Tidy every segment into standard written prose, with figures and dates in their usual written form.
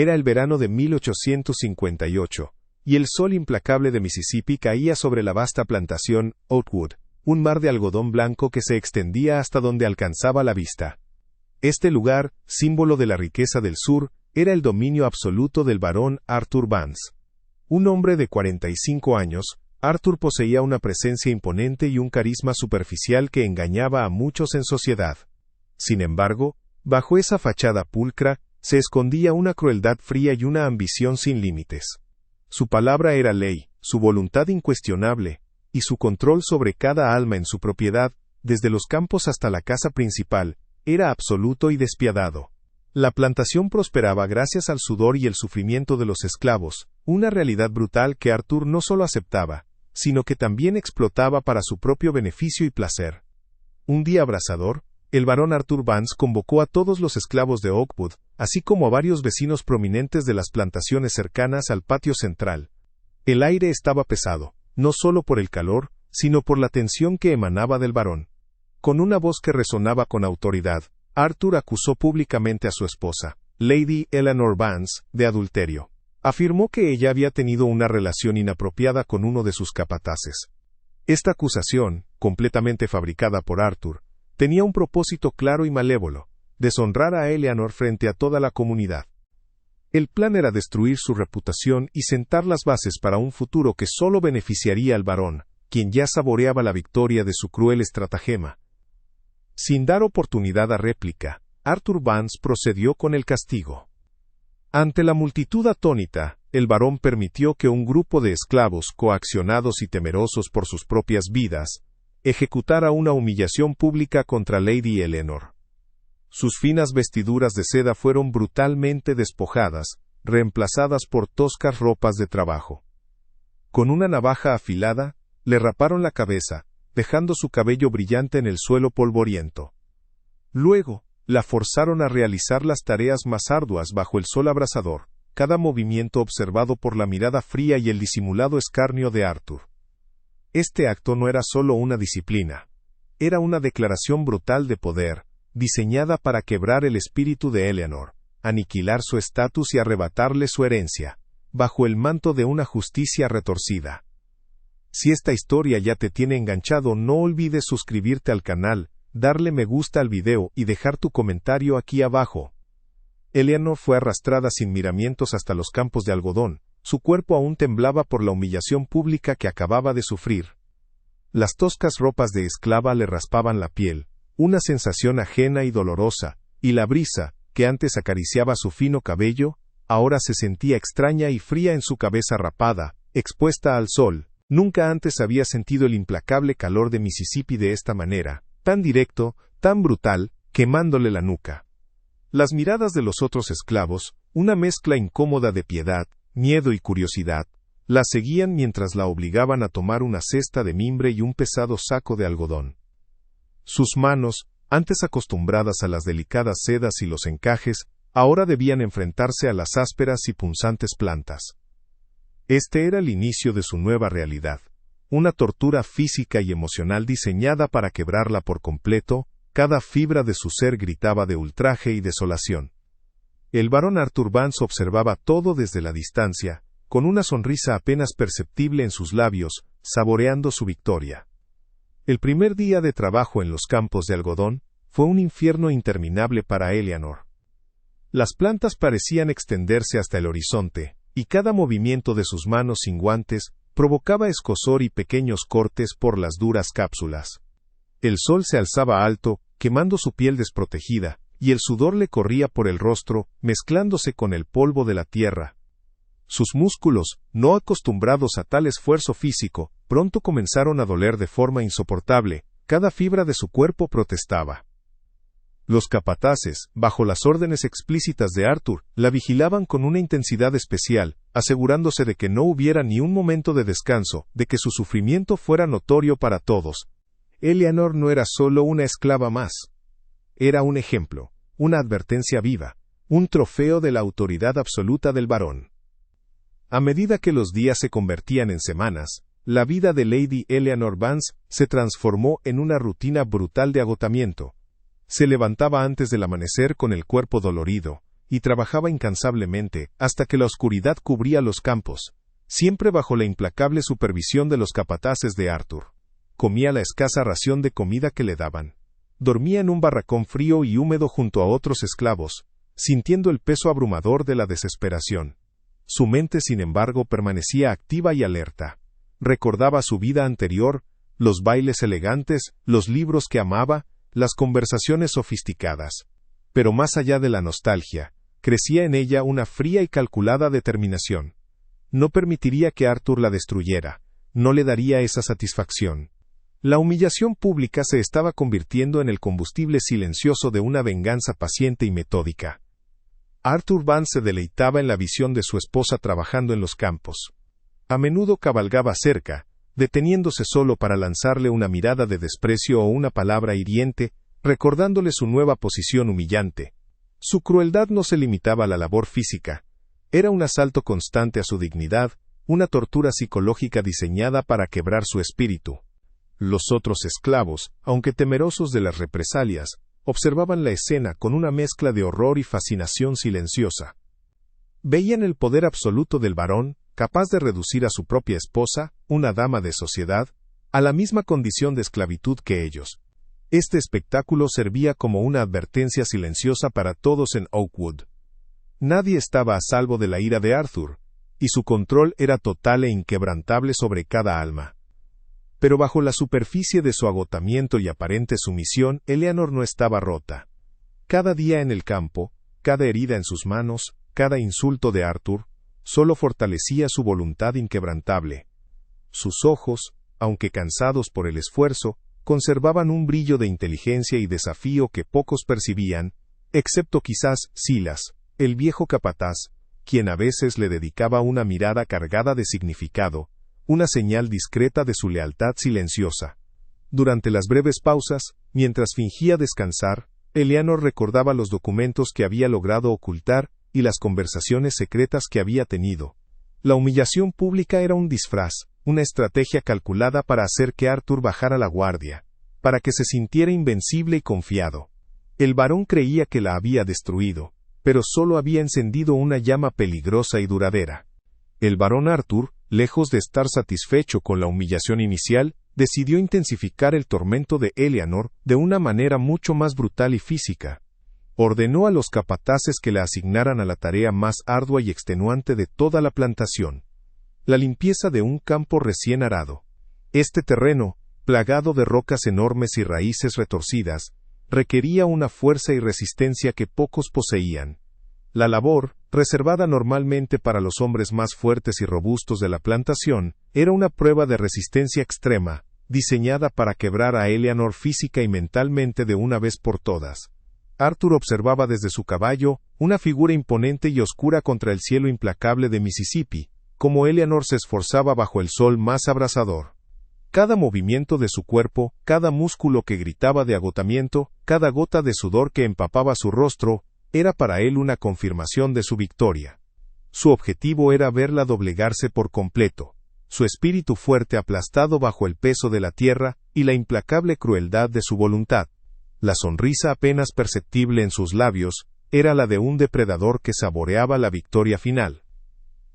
Era el verano de 1858, y el sol implacable de Mississippi caía sobre la vasta plantación Oakwood, un mar de algodón blanco que se extendía hasta donde alcanzaba la vista. Este lugar, símbolo de la riqueza del sur, era el dominio absoluto del barón Arthur Vance. Un hombre de 45 años, Arthur poseía una presencia imponente y un carisma superficial que engañaba a muchos en sociedad. Sin embargo, bajo esa fachada pulcra, se escondía una crueldad fría y una ambición sin límites. Su palabra era ley, su voluntad incuestionable, y su control sobre cada alma en su propiedad, desde los campos hasta la casa principal, era absoluto y despiadado. La plantación prosperaba gracias al sudor y el sufrimiento de los esclavos, una realidad brutal que Arthur no solo aceptaba, sino que también explotaba para su propio beneficio y placer. Un día abrasador, el barón Arthur Vance convocó a todos los esclavos de Oakwood, así como a varios vecinos prominentes de las plantaciones cercanas al patio central. El aire estaba pesado, no solo por el calor, sino por la tensión que emanaba del barón. Con una voz que resonaba con autoridad, Arthur acusó públicamente a su esposa, Lady Eleanor Vance, de adulterio. Afirmó que ella había tenido una relación inapropiada con uno de sus capataces. Esta acusación, completamente fabricada por Arthur, tenía un propósito claro y malévolo: deshonrar a Eleanor frente a toda la comunidad. El plan era destruir su reputación y sentar las bases para un futuro que solo beneficiaría al barón, quien ya saboreaba la victoria de su cruel estratagema. Sin dar oportunidad a réplica, Arthur Vance procedió con el castigo. Ante la multitud atónita, el barón permitió que un grupo de esclavos, coaccionados y temerosos por sus propias vidas, ejecutara una humillación pública contra Lady Eleanor. Sus finas vestiduras de seda fueron brutalmente despojadas, reemplazadas por toscas ropas de trabajo. Con una navaja afilada, le raparon la cabeza, dejando su cabello brillante en el suelo polvoriento. Luego, la forzaron a realizar las tareas más arduas bajo el sol abrasador, cada movimiento observado por la mirada fría y el disimulado escarnio de Arthur. Este acto no era solo una disciplina, era una declaración brutal de poder, diseñada para quebrar el espíritu de Eleanor, aniquilar su estatus y arrebatarle su herencia, bajo el manto de una justicia retorcida. Si esta historia ya te tiene enganchado, no olvides suscribirte al canal, darle me gusta al video y dejar tu comentario aquí abajo. Eleanor fue arrastrada sin miramientos hasta los campos de algodón. Su cuerpo aún temblaba por la humillación pública que acababa de sufrir. Las toscas ropas de esclava le raspaban la piel, una sensación ajena y dolorosa, y la brisa, que antes acariciaba su fino cabello, ahora se sentía extraña y fría en su cabeza rapada, expuesta al sol. Nunca antes había sentido el implacable calor de Mississippi de esta manera, tan directo, tan brutal, quemándole la nuca. Las miradas de los otros esclavos, una mezcla incómoda de piedad, miedo y curiosidad, la seguían mientras la obligaban a tomar una cesta de mimbre y un pesado saco de algodón. Sus manos, antes acostumbradas a las delicadas sedas y los encajes, ahora debían enfrentarse a las ásperas y punzantes plantas. Este era el inicio de su nueva realidad, una tortura física y emocional diseñada para quebrarla por completo. Cada fibra de su ser gritaba de ultraje y desolación. El barón Arthur Vance observaba todo desde la distancia, con una sonrisa apenas perceptible en sus labios, saboreando su victoria. El primer día de trabajo en los campos de algodón fue un infierno interminable para Eleanor. Las plantas parecían extenderse hasta el horizonte, y cada movimiento de sus manos sin guantes provocaba escozor y pequeños cortes por las duras cápsulas. El sol se alzaba alto, quemando su piel desprotegida, y el sudor le corría por el rostro, mezclándose con el polvo de la tierra. Sus músculos, no acostumbrados a tal esfuerzo físico, pronto comenzaron a doler de forma insoportable. Cada fibra de su cuerpo protestaba. Los capataces, bajo las órdenes explícitas de Arthur, la vigilaban con una intensidad especial, asegurándose de que no hubiera ni un momento de descanso, de que su sufrimiento fuera notorio para todos. Eleanor no era solo una esclava más. Era un ejemplo, una advertencia viva, un trofeo de la autoridad absoluta del barón. A medida que los días se convertían en semanas, la vida de Lady Eleanor Vance se transformó en una rutina brutal de agotamiento. Se levantaba antes del amanecer con el cuerpo dolorido, y trabajaba incansablemente hasta que la oscuridad cubría los campos, siempre bajo la implacable supervisión de los capataces de Arthur. Comía la escasa ración de comida que le daban. Dormía en un barracón frío y húmedo junto a otros esclavos, sintiendo el peso abrumador de la desesperación. Su mente, sin embargo, permanecía activa y alerta. Recordaba su vida anterior, los bailes elegantes, los libros que amaba, las conversaciones sofisticadas. Pero más allá de la nostalgia, crecía en ella una fría y calculada determinación. No permitiría que Arthur la destruyera, no le daría esa satisfacción. La humillación pública se estaba convirtiendo en el combustible silencioso de una venganza paciente y metódica. Arthur Vance se deleitaba en la visión de su esposa trabajando en los campos. A menudo cabalgaba cerca, deteniéndose solo para lanzarle una mirada de desprecio o una palabra hiriente, recordándole su nueva posición humillante. Su crueldad no se limitaba a la labor física. Era un asalto constante a su dignidad, una tortura psicológica diseñada para quebrar su espíritu. Los otros esclavos, aunque temerosos de las represalias, observaban la escena con una mezcla de horror y fascinación silenciosa. Veían el poder absoluto del varón, capaz de reducir a su propia esposa, una dama de sociedad, a la misma condición de esclavitud que ellos. Este espectáculo servía como una advertencia silenciosa para todos en Oakwood. Nadie estaba a salvo de la ira de Arthur, y su control era total e inquebrantable sobre cada alma. Pero bajo la superficie de su agotamiento y aparente sumisión, Eleanor no estaba rota. Cada día en el campo, cada herida en sus manos, cada insulto de Arthur, solo fortalecía su voluntad inquebrantable. Sus ojos, aunque cansados por el esfuerzo, conservaban un brillo de inteligencia y desafío que pocos percibían, excepto quizás Silas, el viejo capataz, quien a veces le dedicaba una mirada cargada de significado, una señal discreta de su lealtad silenciosa. Durante las breves pausas, mientras fingía descansar, Eleanor recordaba los documentos que había logrado ocultar y las conversaciones secretas que había tenido. La humillación pública era un disfraz, una estrategia calculada para hacer que Arthur bajara la guardia, para que se sintiera invencible y confiado. El varón creía que la había destruido, pero solo había encendido una llama peligrosa y duradera. El varón Arthur, lejos de estar satisfecho con la humillación inicial, decidió intensificar el tormento de Eleanor de una manera mucho más brutal y física. Ordenó a los capataces que la asignaran a la tarea más ardua y extenuante de toda la plantación: la limpieza de un campo recién arado. Este terreno, plagado de rocas enormes y raíces retorcidas, requería una fuerza y resistencia que pocos poseían. La labor, reservada normalmente para los hombres más fuertes y robustos de la plantación, era una prueba de resistencia extrema, diseñada para quebrar a Eleanor física y mentalmente de una vez por todas. Arthur observaba desde su caballo, una figura imponente y oscura contra el cielo implacable de Mississippi, como Eleanor se esforzaba bajo el sol más abrasador. Cada movimiento de su cuerpo, cada músculo que gritaba de agotamiento, cada gota de sudor que empapaba su rostro, era para él una confirmación de su victoria. Su objetivo era verla doblegarse por completo, su espíritu fuerte aplastado bajo el peso de la tierra y la implacable crueldad de su voluntad. La sonrisa apenas perceptible en sus labios era la de un depredador que saboreaba la victoria final.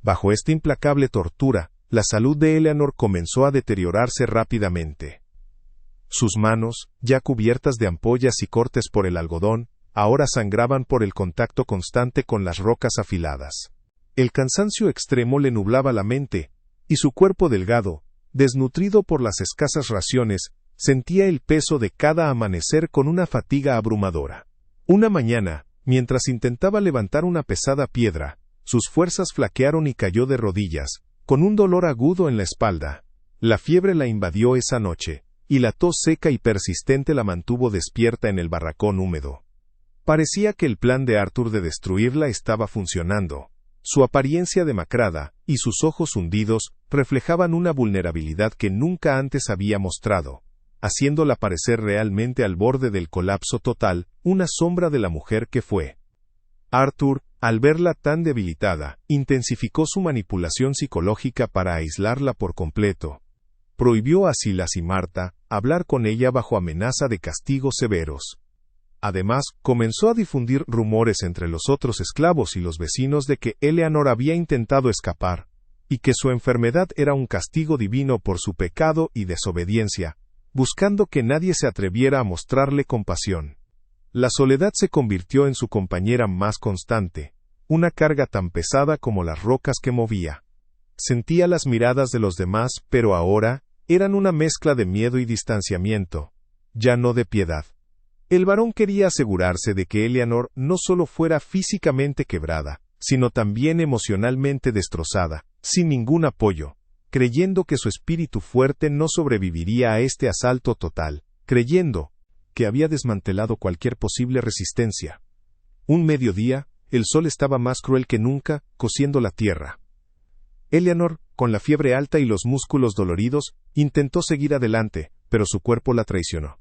Bajo esta implacable tortura, la salud de Eleanor comenzó a deteriorarse rápidamente. Sus manos, ya cubiertas de ampollas y cortes por el algodón, ahora sangraban por el contacto constante con las rocas afiladas. El cansancio extremo le nublaba la mente, y su cuerpo delgado, desnutrido por las escasas raciones, sentía el peso de cada amanecer con una fatiga abrumadora. Una mañana, mientras intentaba levantar una pesada piedra, sus fuerzas flaquearon y cayó de rodillas, con un dolor agudo en la espalda. La fiebre la invadió esa noche, y la tos seca y persistente la mantuvo despierta en el barracón húmedo. Parecía que el plan de Arthur de destruirla estaba funcionando. Su apariencia demacrada y sus ojos hundidos reflejaban una vulnerabilidad que nunca antes había mostrado, haciéndola parecer realmente al borde del colapso total, una sombra de la mujer que fue. Arthur, al verla tan debilitada, intensificó su manipulación psicológica para aislarla por completo. Prohibió a Silas y Marta hablar con ella bajo amenaza de castigos severos. Además, comenzó a difundir rumores entre los otros esclavos y los vecinos de que Eleanor había intentado escapar, y que su enfermedad era un castigo divino por su pecado y desobediencia, buscando que nadie se atreviera a mostrarle compasión. La soledad se convirtió en su compañera más constante, una carga tan pesada como las rocas que movía. Sentía las miradas de los demás, pero ahora eran una mezcla de miedo y distanciamiento, ya no de piedad. El varón quería asegurarse de que Eleanor no solo fuera físicamente quebrada, sino también emocionalmente destrozada, sin ningún apoyo, creyendo que su espíritu fuerte no sobreviviría a este asalto total, creyendo que había desmantelado cualquier posible resistencia. Un mediodía, el sol estaba más cruel que nunca, cociendo la tierra. Eleanor, con la fiebre alta y los músculos doloridos, intentó seguir adelante, pero su cuerpo la traicionó.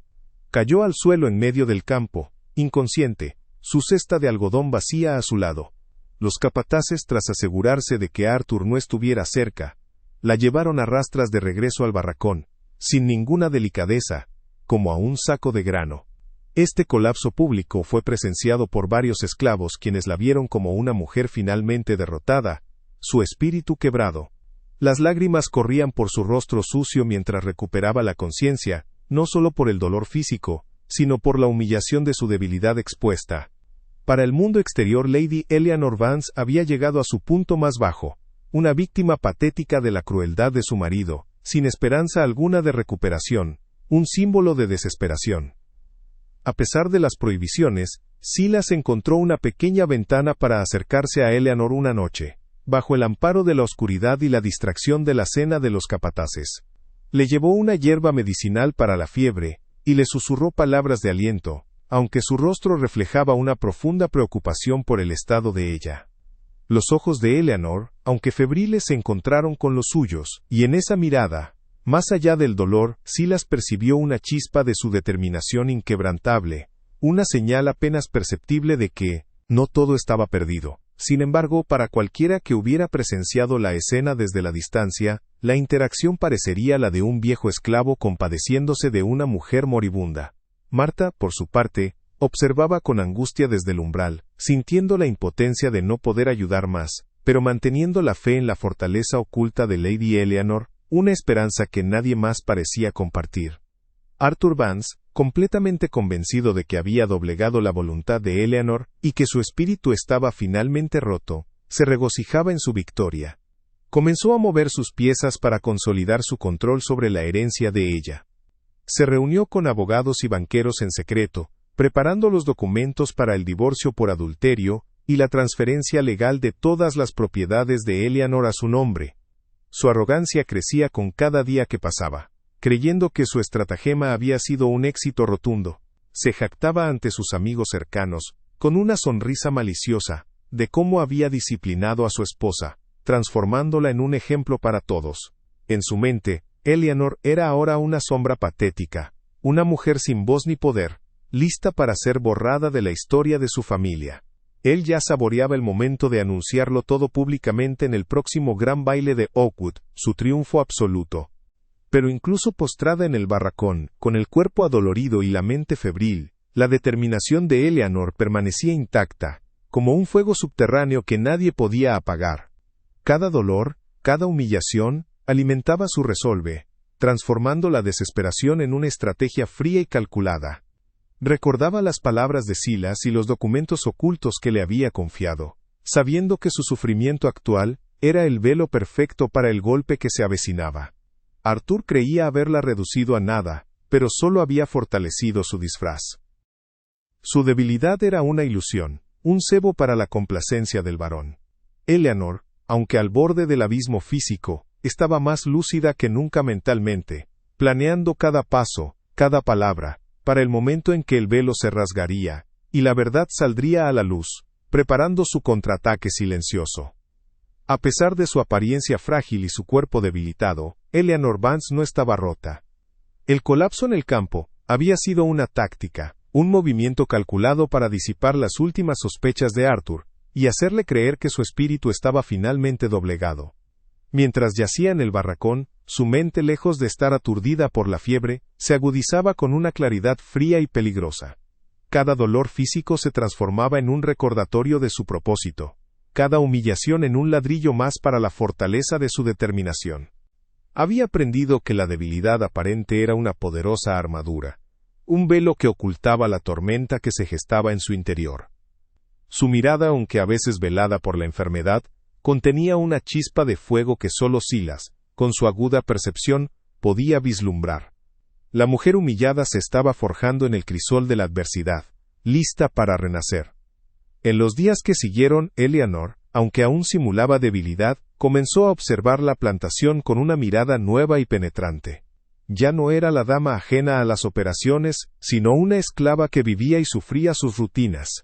Cayó al suelo en medio del campo, inconsciente, su cesta de algodón vacía a su lado. Los capataces, tras asegurarse de que Arthur no estuviera cerca, la llevaron a rastras de regreso al barracón, sin ninguna delicadeza, como a un saco de grano. Este colapso público fue presenciado por varios esclavos quienes la vieron como una mujer finalmente derrotada, su espíritu quebrado. Las lágrimas corrían por su rostro sucio mientras recuperaba la conciencia, no solo por el dolor físico, sino por la humillación de su debilidad expuesta. Para el mundo exterior, Lady Eleanor Vance había llegado a su punto más bajo, una víctima patética de la crueldad de su marido, sin esperanza alguna de recuperación, un símbolo de desesperación. A pesar de las prohibiciones, Silas encontró una pequeña ventana para acercarse a Eleanor una noche, bajo el amparo de la oscuridad y la distracción de la cena de los capataces. Le llevó una hierba medicinal para la fiebre, y le susurró palabras de aliento, aunque su rostro reflejaba una profunda preocupación por el estado de ella. Los ojos de Eleanor, aunque febriles, se encontraron con los suyos, y en esa mirada, más allá del dolor, Silas percibió una chispa de su determinación inquebrantable, una señal apenas perceptible de que no todo estaba perdido. Sin embargo, para cualquiera que hubiera presenciado la escena desde la distancia, la interacción parecería la de un viejo esclavo compadeciéndose de una mujer moribunda. Marta, por su parte, observaba con angustia desde el umbral, sintiendo la impotencia de no poder ayudar más, pero manteniendo la fe en la fortaleza oculta de Lady Eleanor, una esperanza que nadie más parecía compartir. Arthur Vance, completamente convencido de que había doblegado la voluntad de Eleanor y que su espíritu estaba finalmente roto, se regocijaba en su victoria. Comenzó a mover sus piezas para consolidar su control sobre la herencia de ella. Se reunió con abogados y banqueros en secreto, preparando los documentos para el divorcio por adulterio y la transferencia legal de todas las propiedades de Eleanor a su nombre. Su arrogancia crecía con cada día que pasaba. Creyendo que su estratagema había sido un éxito rotundo, se jactaba ante sus amigos cercanos, con una sonrisa maliciosa, de cómo había disciplinado a su esposa, transformándola en un ejemplo para todos. En su mente, Eleanor era ahora una sombra patética, una mujer sin voz ni poder, lista para ser borrada de la historia de su familia. Él ya saboreaba el momento de anunciarlo todo públicamente en el próximo gran baile de Oakwood, su triunfo absoluto. Pero incluso postrada en el barracón, con el cuerpo adolorido y la mente febril, la determinación de Eleanor permanecía intacta, como un fuego subterráneo que nadie podía apagar. Cada dolor, cada humillación, alimentaba su resolve, transformando la desesperación en una estrategia fría y calculada. Recordaba las palabras de Silas y los documentos ocultos que le había confiado, sabiendo que su sufrimiento actual era el velo perfecto para el golpe que se avecinaba. Arthur creía haberla reducido a nada, pero solo había fortalecido su disfraz. Su debilidad era una ilusión, un cebo para la complacencia del varón. Eleanor, aunque al borde del abismo físico, estaba más lúcida que nunca mentalmente, planeando cada paso, cada palabra, para el momento en que el velo se rasgaría, y la verdad saldría a la luz, preparando su contraataque silencioso. A pesar de su apariencia frágil y su cuerpo debilitado, Eleanor Vance no estaba rota. El colapso en el campo había sido una táctica, un movimiento calculado para disipar las últimas sospechas de Arthur y hacerle creer que su espíritu estaba finalmente doblegado. Mientras yacía en el barracón, su mente, lejos de estar aturdida por la fiebre, se agudizaba con una claridad fría y peligrosa. Cada dolor físico se transformaba en un recordatorio de su propósito, cada humillación en un ladrillo más para la fortaleza de su determinación. Había aprendido que la debilidad aparente era una poderosa armadura, un velo que ocultaba la tormenta que se gestaba en su interior. Su mirada, aunque a veces velada por la enfermedad, contenía una chispa de fuego que solo Silas, con su aguda percepción, podía vislumbrar. La mujer humillada se estaba forjando en el crisol de la adversidad, lista para renacer. En los días que siguieron, Eleanor, aunque aún simulaba debilidad, comenzó a observar la plantación con una mirada nueva y penetrante. Ya no era la dama ajena a las operaciones, sino una esclava que vivía y sufría sus rutinas.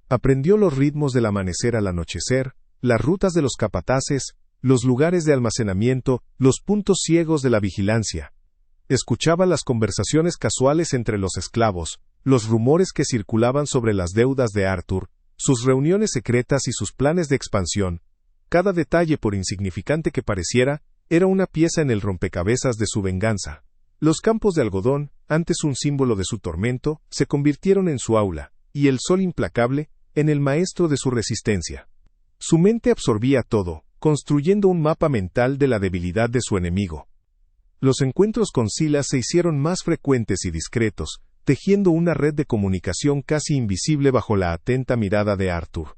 Aprendió los ritmos del amanecer al anochecer, las rutas de los capataces, los lugares de almacenamiento, los puntos ciegos de la vigilancia. Escuchaba las conversaciones casuales entre los esclavos, los rumores que circulaban sobre las deudas de Arthur, sus reuniones secretas y sus planes de expansión. Cada detalle, por insignificante que pareciera, era una pieza en el rompecabezas de su venganza. Los campos de algodón, antes un símbolo de su tormento, se convirtieron en su aula, y el sol implacable, en el maestro de su resistencia. Su mente absorbía todo, construyendo un mapa mental de la debilidad de su enemigo. Los encuentros con Silas se hicieron más frecuentes y discretos, tejiendo una red de comunicación casi invisible bajo la atenta mirada de Arthur.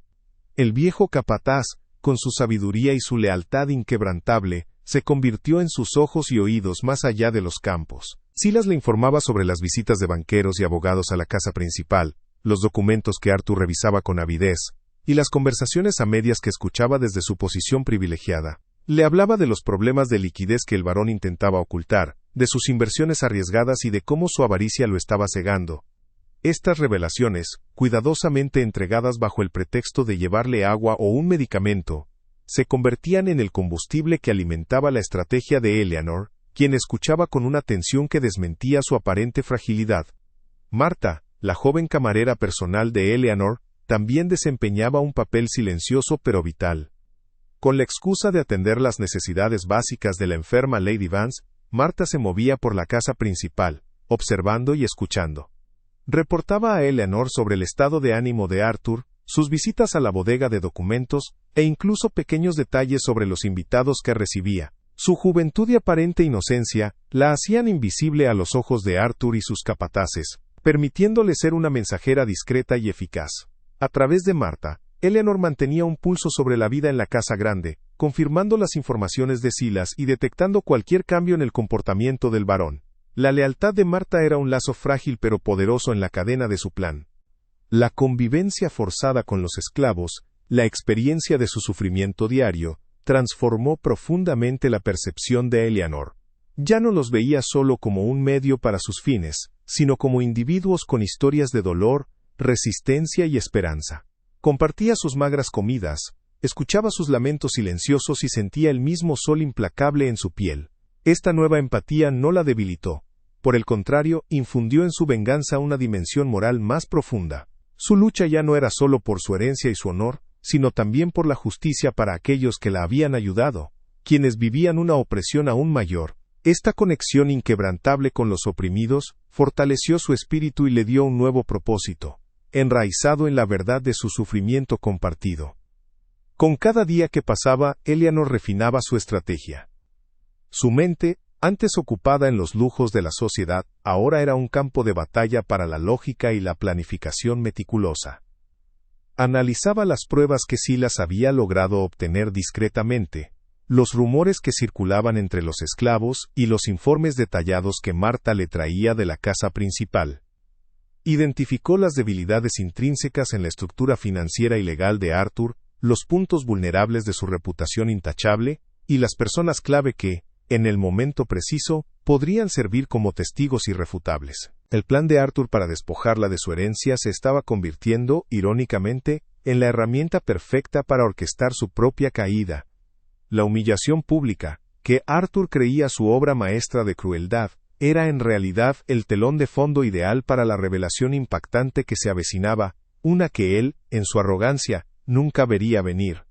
El viejo capataz, con su sabiduría y su lealtad inquebrantable, se convirtió en sus ojos y oídos más allá de los campos. Silas le informaba sobre las visitas de banqueros y abogados a la casa principal, los documentos que Arthur revisaba con avidez, y las conversaciones a medias que escuchaba desde su posición privilegiada. Le hablaba de los problemas de liquidez que el varón intentaba ocultar, de sus inversiones arriesgadas y de cómo su avaricia lo estaba cegando. Estas revelaciones, cuidadosamente entregadas bajo el pretexto de llevarle agua o un medicamento, se convertían en el combustible que alimentaba la estrategia de Eleanor, quien escuchaba con una atención que desmentía su aparente fragilidad. Marta, la joven camarera personal de Eleanor, también desempeñaba un papel silencioso pero vital. Con la excusa de atender las necesidades básicas de la enferma Lady Vance, Marta se movía por la casa principal, observando y escuchando. Reportaba a Eleanor sobre el estado de ánimo de Arthur, sus visitas a la bodega de documentos, e incluso pequeños detalles sobre los invitados que recibía. Su juventud y aparente inocencia la hacían invisible a los ojos de Arthur y sus capataces, permitiéndole ser una mensajera discreta y eficaz. A través de Marta, Eleanor mantenía un pulso sobre la vida en la casa grande, confirmando las informaciones de Silas y detectando cualquier cambio en el comportamiento del varón. La lealtad de Marta era un lazo frágil pero poderoso en la cadena de su plan. La convivencia forzada con los esclavos, la experiencia de su sufrimiento diario, transformó profundamente la percepción de Eleanor. Ya no los veía solo como un medio para sus fines, sino como individuos con historias de dolor, resistencia y esperanza. Compartía sus magras comidas, escuchaba sus lamentos silenciosos y sentía el mismo sol implacable en su piel. Esta nueva empatía no la debilitó. Por el contrario, infundió en su venganza una dimensión moral más profunda. Su lucha ya no era solo por su herencia y su honor, sino también por la justicia para aquellos que la habían ayudado, quienes vivían una opresión aún mayor. Esta conexión inquebrantable con los oprimidos fortaleció su espíritu y le dio un nuevo propósito, enraizado en la verdad de su sufrimiento compartido. Con cada día que pasaba, Eleanor refinaba su estrategia. Su mente, antes ocupada en los lujos de la sociedad, ahora era un campo de batalla para la lógica y la planificación meticulosa. Analizaba las pruebas que Silas había logrado obtener discretamente, los rumores que circulaban entre los esclavos y los informes detallados que Marta le traía de la casa principal. Identificó las debilidades intrínsecas en la estructura financiera y legal de Arthur, los puntos vulnerables de su reputación intachable, y las personas clave que, en el momento preciso, podrían servir como testigos irrefutables. El plan de Arthur para despojarla de su herencia se estaba convirtiendo, irónicamente, en la herramienta perfecta para orquestar su propia caída. La humillación pública, que Arthur creía su obra maestra de crueldad, era en realidad el telón de fondo ideal para la revelación impactante que se avecinaba, una que él, en su arrogancia, nunca vería venir.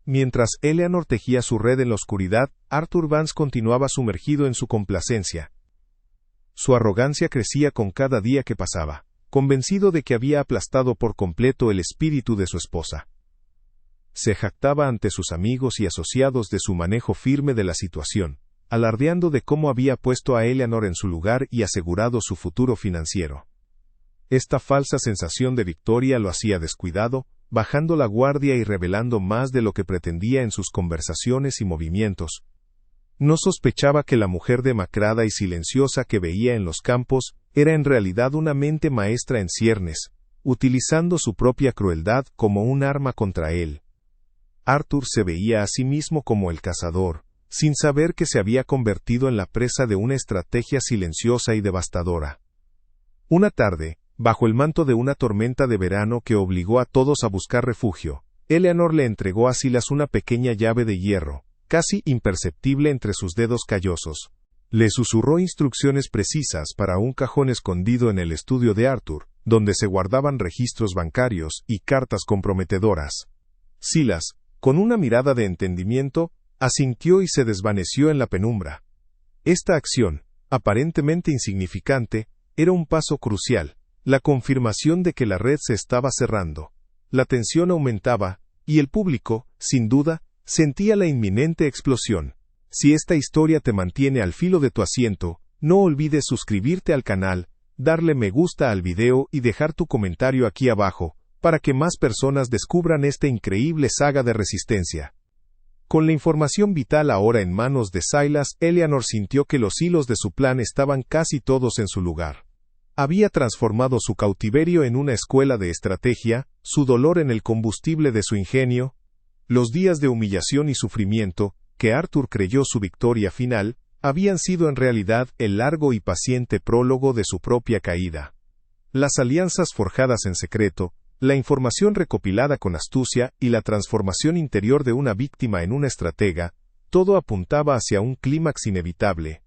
Mientras Eleanor tejía su red en la oscuridad, Arthur Vance continuaba sumergido en su complacencia. Su arrogancia crecía con cada día que pasaba. convencido de que había aplastado por completo el espíritu de su esposa. Se jactaba ante sus amigos y asociados de su manejo firme de la situación, alardeando de cómo había puesto a Eleanor en su lugar y asegurado su futuro financiero. Esta falsa sensación de victoria lo hacía descuidado, bajando la guardia y revelando más de lo que pretendía en sus conversaciones y movimientos. No sospechaba que la mujer demacrada y silenciosa que veía en los campos era en realidad una mente maestra en ciernes, utilizando su propia crueldad como un arma contra él. Arthur se veía a sí mismo como el cazador, sin saber que se había convertido en la presa de una estrategia silenciosa y devastadora. Una tarde, bajo el manto de una tormenta de verano que obligó a todos a buscar refugio, Eleanor le entregó a Silas una pequeña llave de hierro, casi imperceptible entre sus dedos callosos. Le susurró instrucciones precisas para un cajón escondido en el estudio de Arthur, donde se guardaban registros bancarios y cartas comprometedoras. Silas, con una mirada de entendimiento, asintió y se desvaneció en la penumbra. Esta acción, aparentemente insignificante, era un paso crucial, la confirmación de que la red se estaba cerrando. La tensión aumentaba, y el público, sin duda, sentía la inminente explosión. Si esta historia te mantiene al filo de tu asiento, no olvides suscribirte al canal, darle me gusta al video y dejar tu comentario aquí abajo, para que más personas descubran esta increíble saga de resistencia. Con la información vital ahora en manos de Silas, Eleanor sintió que los hilos de su plan estaban casi todos en su lugar. Había transformado su cautiverio en una escuela de estrategia, su dolor en el combustible de su ingenio. Los días de humillación y sufrimiento, que Arthur creyó su victoria final, habían sido en realidad el largo y paciente prólogo de su propia caída. Las alianzas forjadas en secreto, la información recopilada con astucia y la transformación interior de una víctima en una estratega, todo apuntaba hacia un clímax inevitable.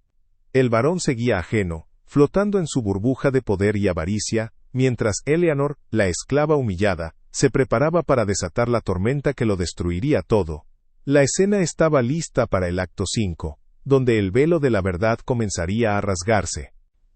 El varón seguía ajeno, flotando en su burbuja de poder y avaricia, mientras Eleanor, la esclava humillada, se preparaba para desatar la tormenta que lo destruiría todo. La escena estaba lista para el acto 5, donde el velo de la verdad comenzaría a rasgarse.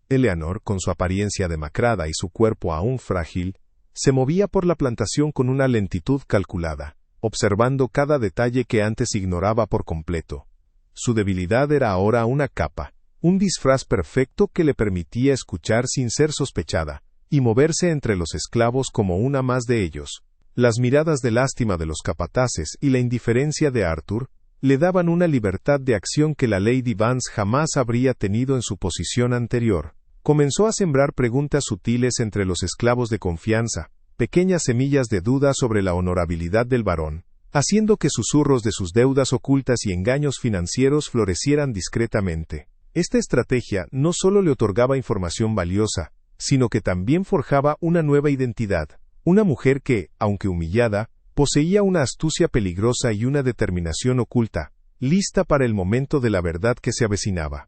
Eleanor, con su apariencia demacrada y su cuerpo aún frágil, se movía por la plantación con una lentitud calculada, observando cada detalle que antes ignoraba por completo. Su debilidad era ahora una capa, un disfraz perfecto que le permitía escuchar sin ser sospechada, y moverse entre los esclavos como una más de ellos. Las miradas de lástima de los capataces y la indiferencia de Arthur le daban una libertad de acción que la Lady Vance jamás habría tenido en su posición anterior. Comenzó a sembrar preguntas sutiles entre los esclavos de confianza, pequeñas semillas de duda sobre la honorabilidad del varón, haciendo que susurros de sus deudas ocultas y engaños financieros florecieran discretamente. Esta estrategia no solo le otorgaba información valiosa, sino que también forjaba una nueva identidad, una mujer que, aunque humillada, poseía una astucia peligrosa y una determinación oculta, lista para el momento de la verdad que se avecinaba.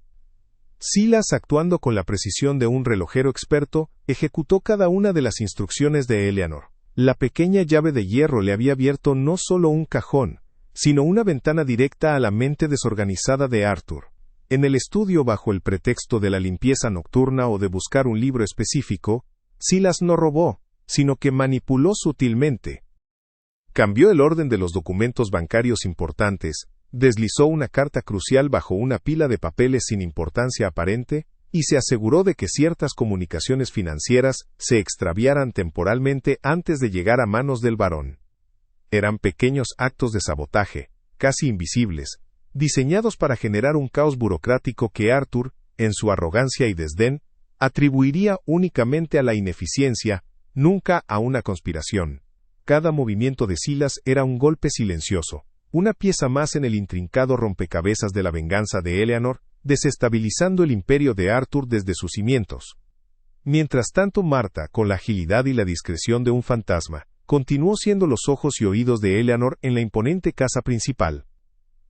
Silas, actuando con la precisión de un relojero experto, ejecutó cada una de las instrucciones de Eleanor. La pequeña llave de hierro le había abierto no solo un cajón, sino una ventana directa a la mente desorganizada de Arthur. En el estudio, bajo el pretexto de la limpieza nocturna o de buscar un libro específico, Silas no robó, sino que manipuló sutilmente. Cambió el orden de los documentos bancarios importantes, deslizó una carta crucial bajo una pila de papeles sin importancia aparente, y se aseguró de que ciertas comunicaciones financieras se extraviaran temporalmente antes de llegar a manos del varón. Eran pequeños actos de sabotaje, casi invisibles, diseñados para generar un caos burocrático que Arthur, en su arrogancia y desdén, atribuiría únicamente a la ineficiencia, nunca a una conspiración. Cada movimiento de Silas era un golpe silencioso, una pieza más en el intrincado rompecabezas de la venganza de Eleanor, desestabilizando el imperio de Arthur desde sus cimientos. Mientras tanto, Martha, con la agilidad y la discreción de un fantasma, continuó siendo los ojos y oídos de Eleanor en la imponente casa principal.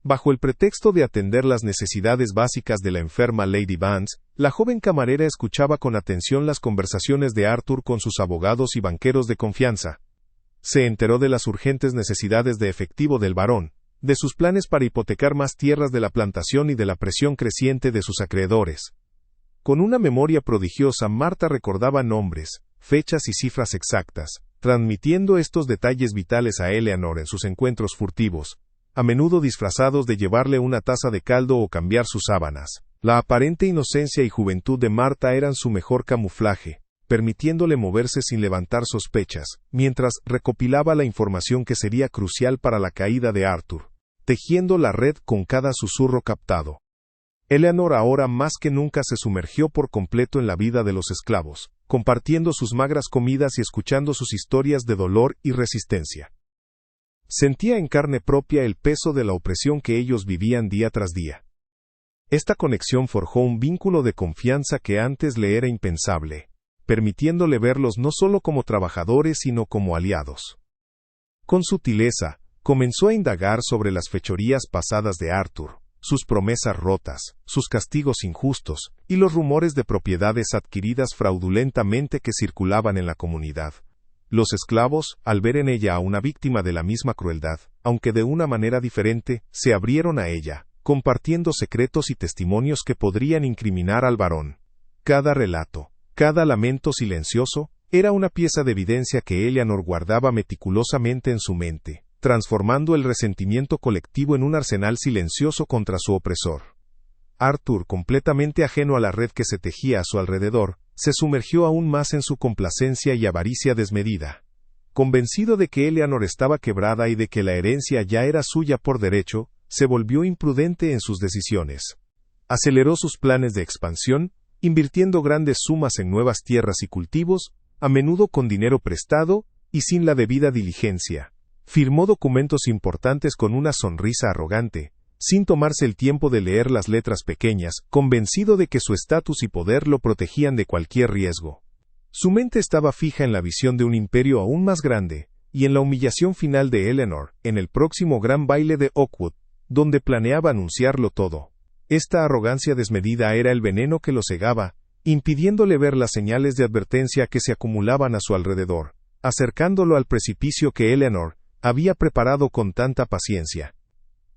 Bajo el pretexto de atender las necesidades básicas de la enferma Lady Vance, la joven camarera escuchaba con atención las conversaciones de Arthur con sus abogados y banqueros de confianza. Se enteró de las urgentes necesidades de efectivo del varón, de sus planes para hipotecar más tierras de la plantación y de la presión creciente de sus acreedores. Con una memoria prodigiosa, Martha recordaba nombres, fechas y cifras exactas, transmitiendo estos detalles vitales a Eleanor en sus encuentros furtivos, a menudo disfrazados de llevarle una taza de caldo o cambiar sus sábanas. La aparente inocencia y juventud de Marta eran su mejor camuflaje, permitiéndole moverse sin levantar sospechas, mientras recopilaba la información que sería crucial para la caída de Arthur, tejiendo la red con cada susurro captado. Eleanor ahora más que nunca se sumergió por completo en la vida de los esclavos, compartiendo sus magras comidas y escuchando sus historias de dolor y resistencia. Sentía en carne propia el peso de la opresión que ellos vivían día tras día. Esta conexión forjó un vínculo de confianza que antes le era impensable, permitiéndole verlos no solo como trabajadores sino como aliados. Con sutileza, comenzó a indagar sobre las fechorías pasadas de Arthur, sus promesas rotas, sus castigos injustos, y los rumores de propiedades adquiridas fraudulentamente que circulaban en la comunidad. Los esclavos, al ver en ella a una víctima de la misma crueldad, aunque de una manera diferente, se abrieron a ella, compartiendo secretos y testimonios que podrían incriminar al varón. Cada relato, cada lamento silencioso, era una pieza de evidencia que Eleanor guardaba meticulosamente en su mente, transformando el resentimiento colectivo en un arsenal silencioso contra su opresor. Arthur, completamente ajeno a la red que se tejía a su alrededor, se sumergió aún más en su complacencia y avaricia desmedida. Convencido de que Eleanor estaba quebrada y de que la herencia ya era suya por derecho, se volvió imprudente en sus decisiones. Aceleró sus planes de expansión, invirtiendo grandes sumas en nuevas tierras y cultivos, a menudo con dinero prestado y sin la debida diligencia. Firmó documentos importantes con una sonrisa arrogante, sin tomarse el tiempo de leer las letras pequeñas, convencido de que su estatus y poder lo protegían de cualquier riesgo. Su mente estaba fija en la visión de un imperio aún más grande, y en la humillación final de Eleanor, en el próximo gran baile de Oakwood, donde planeaba anunciarlo todo. Esta arrogancia desmedida era el veneno que lo cegaba, impidiéndole ver las señales de advertencia que se acumulaban a su alrededor, acercándolo al precipicio que Eleanor había preparado con tanta paciencia.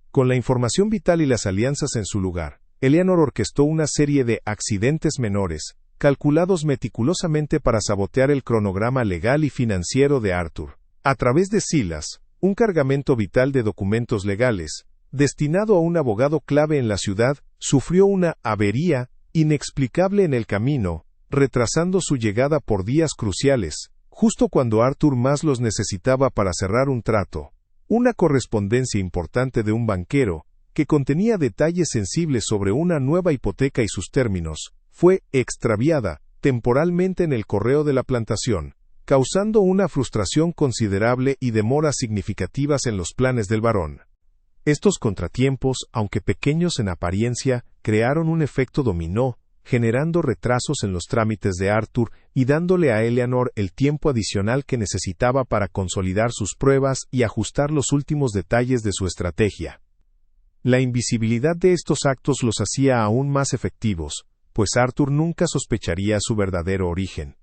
Con la información vital y las alianzas en su lugar, Eleanor orquestó una serie de accidentes menores, calculados meticulosamente para sabotear el cronograma legal y financiero de Arthur. A través de Silas, un cargamento vital de documentos legales, destinado a un abogado clave en la ciudad, sufrió una avería inexplicable en el camino, retrasando su llegada por días cruciales, justo cuando Arthur más los necesitaba para cerrar un trato. Una correspondencia importante de un banquero, que contenía detalles sensibles sobre una nueva hipoteca y sus términos, fue extraviada temporalmente en el correo de la plantación, causando una frustración considerable y demoras significativas en los planes del varón. Estos contratiempos, aunque pequeños en apariencia, crearon un efecto dominó, generando retrasos en los trámites de Arthur y dándole a Eleanor el tiempo adicional que necesitaba para consolidar sus pruebas y ajustar los últimos detalles de su estrategia. La invisibilidad de estos actos los hacía aún más efectivos, pues Arthur nunca sospecharía su verdadero origen.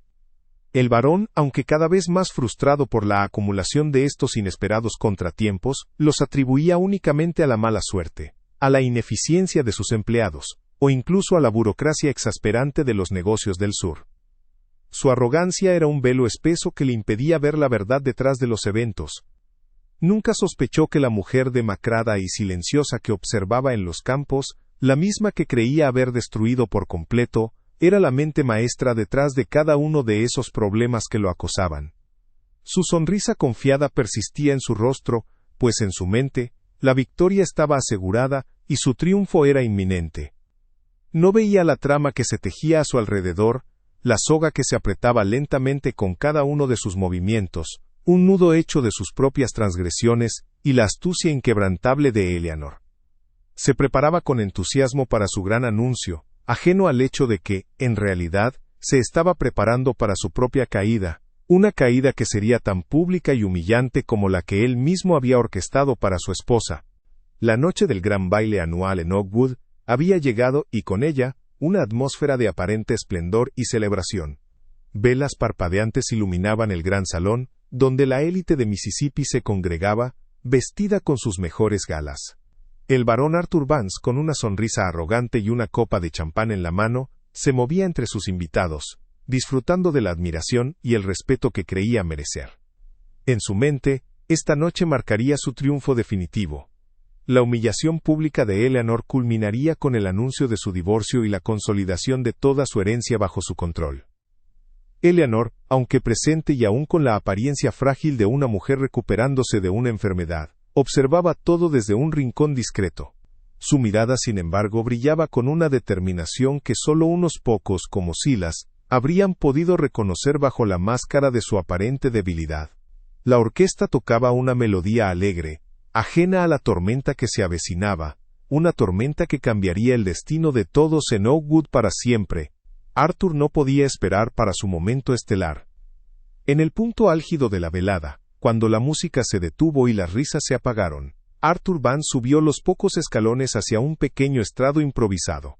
El varón, aunque cada vez más frustrado por la acumulación de estos inesperados contratiempos, los atribuía únicamente a la mala suerte, a la ineficiencia de sus empleados, o incluso a la burocracia exasperante de los negocios del sur. Su arrogancia era un velo espeso que le impedía ver la verdad detrás de los eventos. Nunca sospechó que la mujer demacrada y silenciosa que observaba en los campos, la misma que creía haber destruido por completo, era la mente maestra detrás de cada uno de esos problemas que lo acosaban. Su sonrisa confiada persistía en su rostro, pues en su mente, la victoria estaba asegurada y su triunfo era inminente. No veía la trama que se tejía a su alrededor, la soga que se apretaba lentamente con cada uno de sus movimientos, un nudo hecho de sus propias transgresiones, y la astucia inquebrantable de Eleanor. Se preparaba con entusiasmo para su gran anuncio, ajeno al hecho de que, en realidad, se estaba preparando para su propia caída, una caída que sería tan pública y humillante como la que él mismo había orquestado para su esposa. La noche del gran baile anual en Oakwood había llegado y con ella, una atmósfera de aparente esplendor y celebración. Velas parpadeantes iluminaban el gran salón, donde la élite de Mississippi se congregaba, vestida con sus mejores galas. El barón Arthur Vance, con una sonrisa arrogante y una copa de champán en la mano, se movía entre sus invitados, disfrutando de la admiración y el respeto que creía merecer. En su mente, esta noche marcaría su triunfo definitivo. La humillación pública de Eleanor culminaría con el anuncio de su divorcio y la consolidación de toda su herencia bajo su control. Eleanor, aunque presente y aún con la apariencia frágil de una mujer recuperándose de una enfermedad, observaba todo desde un rincón discreto. Su mirada, sin embargo, brillaba con una determinación que solo unos pocos, como Silas, habrían podido reconocer bajo la máscara de su aparente debilidad. La orquesta tocaba una melodía alegre, ajena a la tormenta que se avecinaba, una tormenta que cambiaría el destino de todos en Oakwood para siempre. Arthur no podía esperar para su momento estelar. En el punto álgido de la velada, cuando la música se detuvo y las risas se apagaron, Arthur Vance subió los pocos escalones hacia un pequeño estrado improvisado.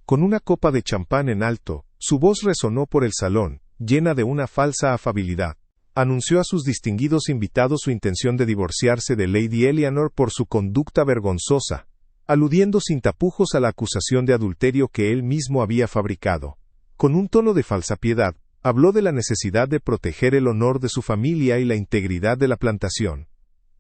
Con una copa de champán en alto, su voz resonó por el salón, llena de una falsa afabilidad. Anunció a sus distinguidos invitados su intención de divorciarse de Lady Eleanor por su conducta vergonzosa, aludiendo sin tapujos a la acusación de adulterio que él mismo había fabricado. Con un tono de falsa piedad, habló de la necesidad de proteger el honor de su familia y la integridad de la plantación.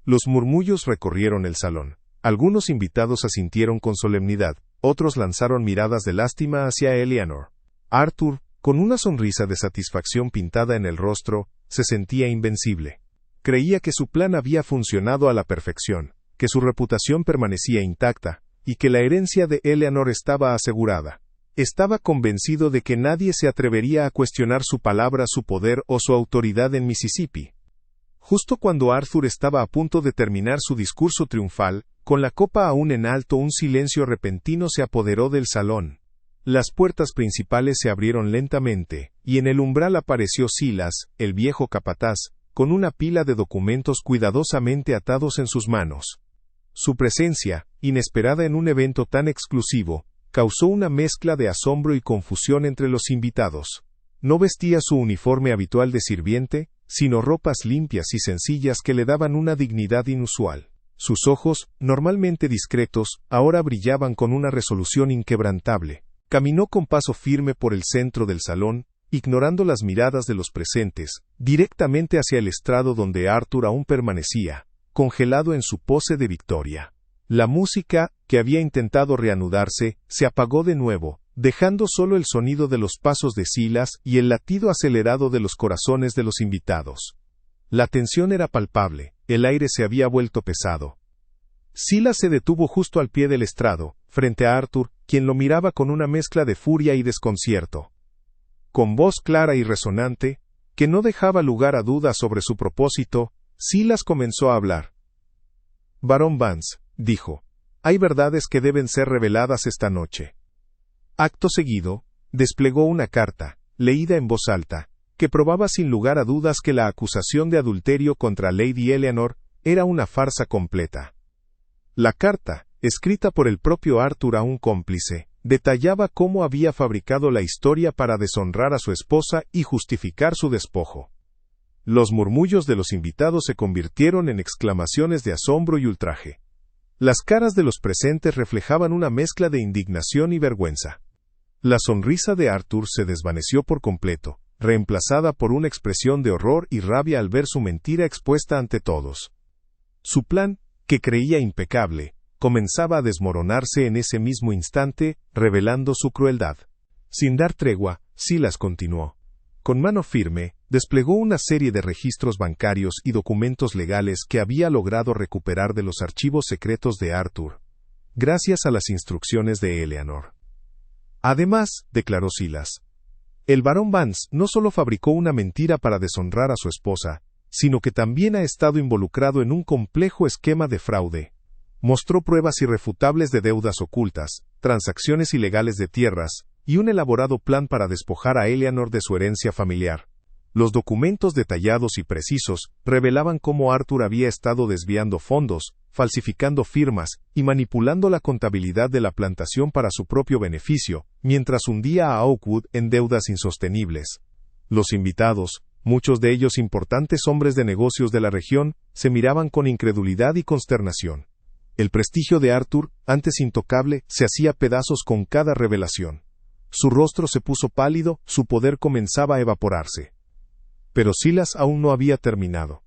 Los murmullos recorrieron el salón. Algunos invitados asintieron con solemnidad, otros lanzaron miradas de lástima hacia Eleanor. Arthur, con una sonrisa de satisfacción pintada en el rostro, se sentía invencible. Creía que su plan había funcionado a la perfección, que su reputación permanecía intacta, y que la herencia de Eleanor estaba asegurada. Estaba convencido de que nadie se atrevería a cuestionar su palabra, su poder o su autoridad en Mississippi. Justo cuando Arthur estaba a punto de terminar su discurso triunfal, con la copa aún en alto, un silencio repentino se apoderó del salón. Las puertas principales se abrieron lentamente, y en el umbral apareció Silas, el viejo capataz, con una pila de documentos cuidadosamente atados en sus manos. Su presencia, inesperada en un evento tan exclusivo, causó una mezcla de asombro y confusión entre los invitados. No vestía su uniforme habitual de sirviente, sino ropas limpias y sencillas que le daban una dignidad inusual. Sus ojos, normalmente discretos, ahora brillaban con una resolución inquebrantable. Caminó con paso firme por el centro del salón, ignorando las miradas de los presentes, directamente hacia el estrado donde Arthur aún permanecía, congelado en su pose de victoria. La música, que había intentado reanudarse, se apagó de nuevo, dejando solo el sonido de los pasos de Silas y el latido acelerado de los corazones de los invitados. La tensión era palpable, el aire se había vuelto pesado. Silas se detuvo justo al pie del estrado, frente a Arthur, quien lo miraba con una mezcla de furia y desconcierto. Con voz clara y resonante, que no dejaba lugar a dudas sobre su propósito, Silas comenzó a hablar. «Barón Vance», dijo, «hay verdades que deben ser reveladas esta noche». Acto seguido, desplegó una carta, leída en voz alta, que probaba sin lugar a dudas que la acusación de adulterio contra Lady Eleanor era una farsa completa. La carta, escrita por el propio Arthur a un cómplice, detallaba cómo había fabricado la historia para deshonrar a su esposa y justificar su despojo. Los murmullos de los invitados se convirtieron en exclamaciones de asombro y ultraje. Las caras de los presentes reflejaban una mezcla de indignación y vergüenza. La sonrisa de Arthur se desvaneció por completo, reemplazada por una expresión de horror y rabia al ver su mentira expuesta ante todos. Su plan, que creía impecable, comenzaba a desmoronarse en ese mismo instante, revelando su crueldad. Sin dar tregua, Silas continuó. Con mano firme, desplegó una serie de registros bancarios y documentos legales que había logrado recuperar de los archivos secretos de Arthur, gracias a las instrucciones de Eleanor. Además, declaró Silas, el barón Vance no solo fabricó una mentira para deshonrar a su esposa, sino que también ha estado involucrado en un complejo esquema de fraude. Mostró pruebas irrefutables de deudas ocultas, transacciones ilegales de tierras, y un elaborado plan para despojar a Eleanor de su herencia familiar. Los documentos detallados y precisos revelaban cómo Arthur había estado desviando fondos, falsificando firmas y manipulando la contabilidad de la plantación para su propio beneficio, mientras hundía a Oakwood en deudas insostenibles. Los invitados, muchos de ellos importantes hombres de negocios de la región, se miraban con incredulidad y consternación. El prestigio de Arthur, antes intocable, se hacía pedazos con cada revelación. Su rostro se puso pálido, su poder comenzaba a evaporarse. Pero Silas aún no había terminado.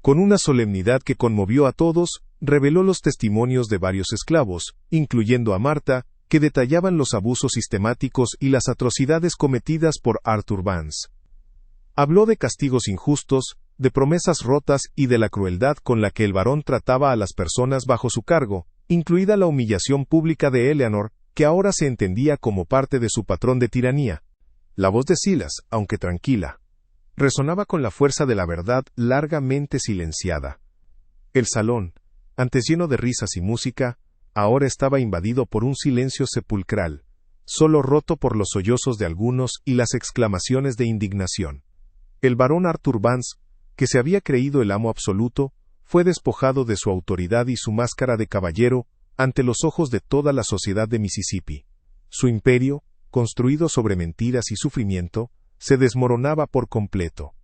Con una solemnidad que conmovió a todos, reveló los testimonios de varios esclavos, incluyendo a Marta, que detallaban los abusos sistemáticos y las atrocidades cometidas por Arthur Vance. Habló de castigos injustos, de promesas rotas y de la crueldad con la que el varón trataba a las personas bajo su cargo, incluida la humillación pública de Eleanor, que ahora se entendía como parte de su patrón de tiranía. La voz de Silas, aunque tranquila, resonaba con la fuerza de la verdad largamente silenciada. El salón, antes lleno de risas y música, ahora estaba invadido por un silencio sepulcral, solo roto por los sollozos de algunos y las exclamaciones de indignación. El barón Arthur Vance, que se había creído el amo absoluto, fue despojado de su autoridad y su máscara de caballero ante los ojos de toda la sociedad de Mississippi. Su imperio, construido sobre mentiras y sufrimiento, se desmoronaba por completo.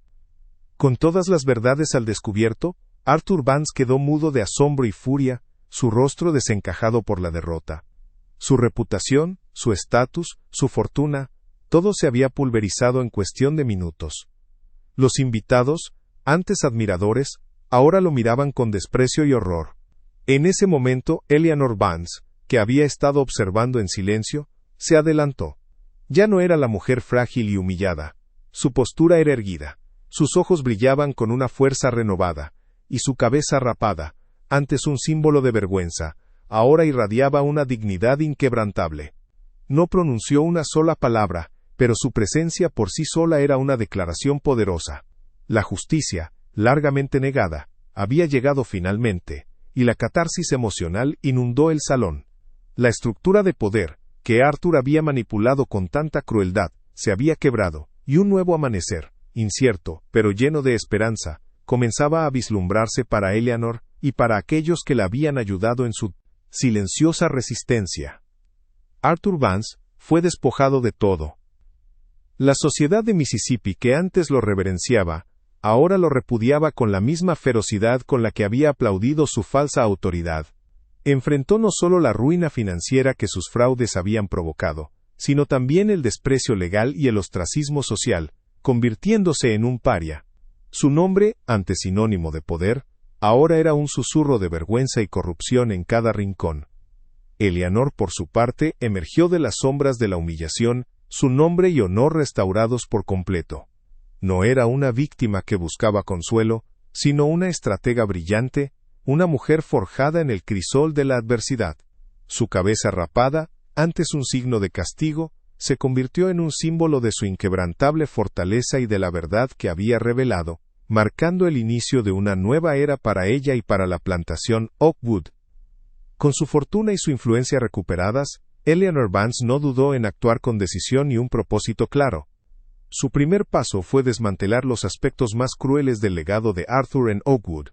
Con todas las verdades al descubierto, Arthur Vance quedó mudo de asombro y furia, su rostro desencajado por la derrota. Su reputación, su estatus, su fortuna, todo se había pulverizado en cuestión de minutos. Los invitados, antes admiradores, ahora lo miraban con desprecio y horror. En ese momento, Eleanor Vance, que había estado observando en silencio, se adelantó. Ya no era la mujer frágil y humillada. Su postura era erguida, sus ojos brillaban con una fuerza renovada, y su cabeza rapada, antes un símbolo de vergüenza, ahora irradiaba una dignidad inquebrantable. No pronunció una sola palabra, pero su presencia por sí sola era una declaración poderosa. La justicia, largamente negada, había llegado finalmente, y la catarsis emocional inundó el salón. La estructura de poder, que Arthur había manipulado con tanta crueldad, se había quebrado, y un nuevo amanecer, incierto, pero lleno de esperanza, comenzaba a vislumbrarse para Eleanor y para aquellos que la habían ayudado en su silenciosa resistencia. Arthur Vance fue despojado de todo. La sociedad de Mississippi, que antes lo reverenciaba, ahora lo repudiaba con la misma ferocidad con la que había aplaudido su falsa autoridad. Enfrentó no solo la ruina financiera que sus fraudes habían provocado, sino también el desprecio legal y el ostracismo social, convirtiéndose en un paria. Su nombre, antes sinónimo de poder, ahora era un susurro de vergüenza y corrupción en cada rincón. Eleanor, por su parte, emergió de las sombras de la humillación, su nombre y honor restaurados por completo. No era una víctima que buscaba consuelo, sino una estratega brillante, una mujer forjada en el crisol de la adversidad. Su cabeza rapada, antes un signo de castigo, se convirtió en un símbolo de su inquebrantable fortaleza y de la verdad que había revelado, marcando el inicio de una nueva era para ella y para la plantación Oakwood. Con su fortuna y su influencia recuperadas, Eleanor Vance no dudó en actuar con decisión y un propósito claro. Su primer paso fue desmantelar los aspectos más crueles del legado de Arthur en Oakwood.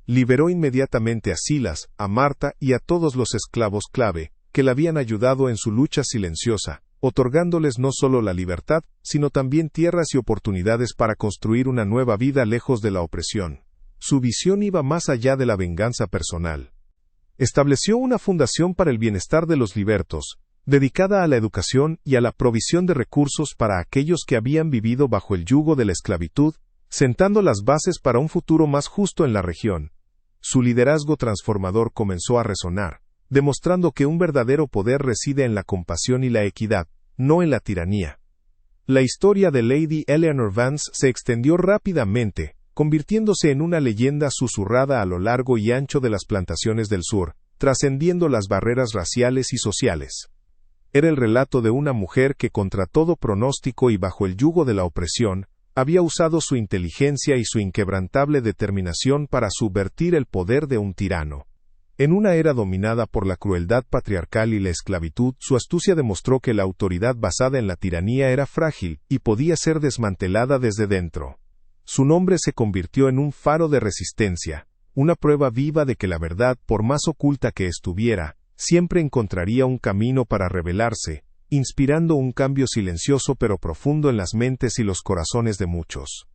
Liberó inmediatamente a Silas, a Marta y a todos los esclavos clave, que la habían ayudado en su lucha silenciosa, otorgándoles no solo la libertad, sino también tierras y oportunidades para construir una nueva vida lejos de la opresión. Su visión iba más allá de la venganza personal. Estableció una fundación para el bienestar de los libertos, dedicada a la educación y a la provisión de recursos para aquellos que habían vivido bajo el yugo de la esclavitud, sentando las bases para un futuro más justo en la región. Su liderazgo transformador comenzó a resonar, demostrando que un verdadero poder reside en la compasión y la equidad, no en la tiranía. La historia de Lady Eleanor Vance se extendió rápidamente, convirtiéndose en una leyenda susurrada a lo largo y ancho de las plantaciones del sur, trascendiendo las barreras raciales y sociales. Era el relato de una mujer que, contra todo pronóstico y bajo el yugo de la opresión, había usado su inteligencia y su inquebrantable determinación para subvertir el poder de un tirano. En una era dominada por la crueldad patriarcal y la esclavitud, su astucia demostró que la autoridad basada en la tiranía era frágil y podía ser desmantelada desde dentro. Su nombre se convirtió en un faro de resistencia, una prueba viva de que la verdad, por más oculta que estuviera, siempre encontraría un camino para revelarse, inspirando un cambio silencioso pero profundo en las mentes y los corazones de muchos.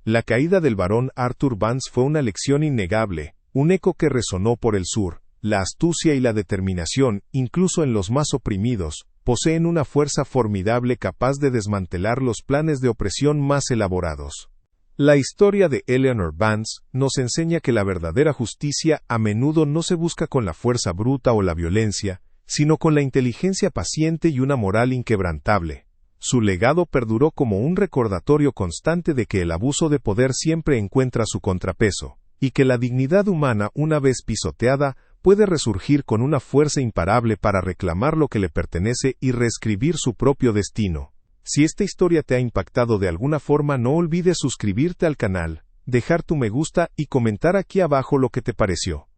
La caída del barón Arthur Vance fue una lección innegable, un eco que resonó por el sur, La astucia y la determinación, incluso en los más oprimidos, poseen una fuerza formidable capaz de desmantelar los planes de opresión más elaborados. La historia de Eleanor Vance nos enseña que la verdadera justicia a menudo no se busca con la fuerza bruta o la violencia, sino con la inteligencia paciente y una moral inquebrantable. Su legado perduró como un recordatorio constante de que el abuso de poder siempre encuentra su contrapeso, y que la dignidad humana, una vez pisoteada, puede resurgir con una fuerza imparable para reclamar lo que le pertenece y reescribir su propio destino. Si esta historia te ha impactado de alguna forma, no olvides suscribirte al canal, dejar tu me gusta y comentar aquí abajo lo que te pareció.